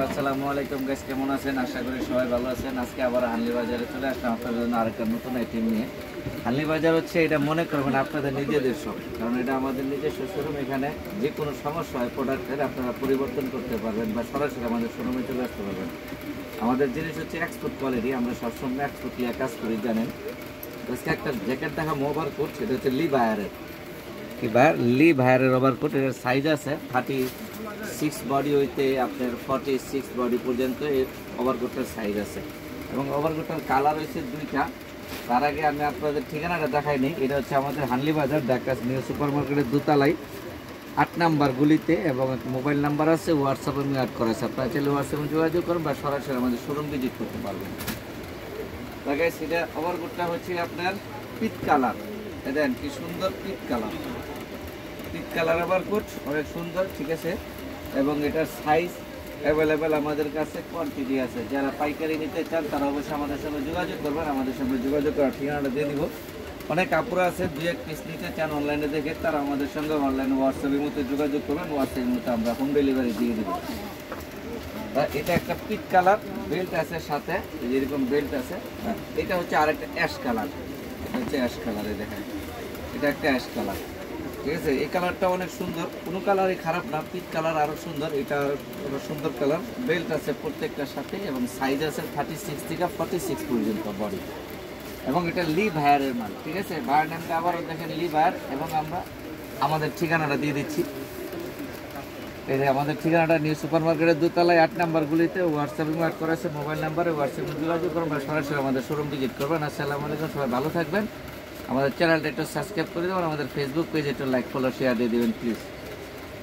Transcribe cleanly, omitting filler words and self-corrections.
আসসালামু আলাইকুম গাইস, কেমন আছেন? আশা করি সবাই ভালো আছেন। আজকে আবার হানলি বাজারে চলে আসলাম আপনাদের জন্য আরেকটা নতুন আইটেম নিয়ে। হানলি বাজার হচ্ছে, এটা মনে করবেন আপনাদের নিজেদের শপ, কারণ এটা আমাদের নিজস্ব শোরুম। এখানে যে কোনো সমস্যা হয় প্রোডাক্টের আপনারা পরিবর্তন করতে পারবেন বা সরাসরি আমাদের শোরুমে চলে আসতে পারবেন। আমাদের জিনিস হচ্ছে এক্সপোর্ট কোয়ালিটি, আমরা সবসময় এক্সপোর্ট নিয়ে কাজ করি জানেন। আজকে একটা জ্যাকেট দেখা ওভার কোট, সেটা হচ্ছে লি ভায়ারের ওভার কোট। এর সাইজ আছে 36 বডি হইতে আপনার 46 বডি পর্যন্ত এই ওভারকোটের সাইজ আছে, এবং ওভারকোটের কালার হয়েছে দুইটা। তার আগে আমি আপনাদের ঠিকানাটা দেখাই নিই। এটা হচ্ছে আমাদের হানলি বাজার ঢাকা নিউ সুপার মার্কেটের দোতলায় 8 নাম্বার গুলিতে, এবং মোবাইল নাম্বার আছে, হোয়াটসঅ্যাপে আমি অ্যাড করা আছে। আপনারা চাইলে হোয়াটসঅ্যাপে যোগাযোগ করুন বা সরাসরি আমাদের শোরুম ভিজিট করতে পারবেন। তাই সেটা ওভারকোটটা হচ্ছে আপনার পিট কালার, দেখেন কি সুন্দর পিট কালার ওভারকোট, অনেক সুন্দর, ঠিক আছে। এবং এটার সাইজ অ্যাভেলেবেল আমাদের কাছে, কোয়ান্টিটি আছে। যারা পাইকারি নিতে চান তারা অবশ্যই আমাদের সঙ্গে যোগাযোগ করবেন। আমাদের সঙ্গে যোগাযোগ করার ঠিকানাটা দিয়ে দিব। অনেক আপুরা আছে 2-1 পিস নিতে চান অনলাইনে দেখে, তারা আমাদের সঙ্গে অনলাইনে হোয়াটসঅ্যাপের মধ্যে যোগাযোগ করবেন। হোয়াটসঅ্যাপের মধ্যে আমরা হোম ডেলিভারি দিয়ে দেবো। এটা একটা পিট কালার, বেল্ট আছে সাথে, যেরকম বেল্ট আছে। এটা হচ্ছে আরেকটা অ্যাশ কালার, এটা হচ্ছে অ্যাশ কালারে দেখেন, এটা একটা অ্যাশ কালার, ঠিক আছে। এই কালারটা অনেক সুন্দর, কোনো কালারই খারাপ না, পিট কালার আরও সুন্দর। এটা সুন্দর কালার, বেল্ট আছে প্রত্যেকটার সাথে, এবং সাইজ আছে 36 থেকে 46 পর্যন্ত বডি। এবং এটা লি ভায়ারের মাল, ঠিক আছে। ভায়ার নামটা আবারও দেখেন লি ভায়ার। এবং আমরা আমাদের ঠিকানাটা দিয়ে দিচ্ছি। এই যে আমাদের ঠিকানাটা নিউ সুপার মার্কেটের দোতলায় 8 নাম্বার গুলিতে, হোয়াটসঅ্যাপে অ্যাড করা আছে, মোবাইল নাম্বারে হোয়াটসঅ্যাপে যোগাযোগ করবেন বা সরাসরি আমাদের শোরুম ভিজিট করবেন। আসসালামু আলাইকুম, সবাই ভালো থাকবেন। আমাদের চ্যানেলটা একটু সাবস্ক্রাইব করে দেবেন, আমাদের ফেসবুক পেজ একটু লাইক ফলো শেয়ার দিয়ে দেবেন প্লিজ।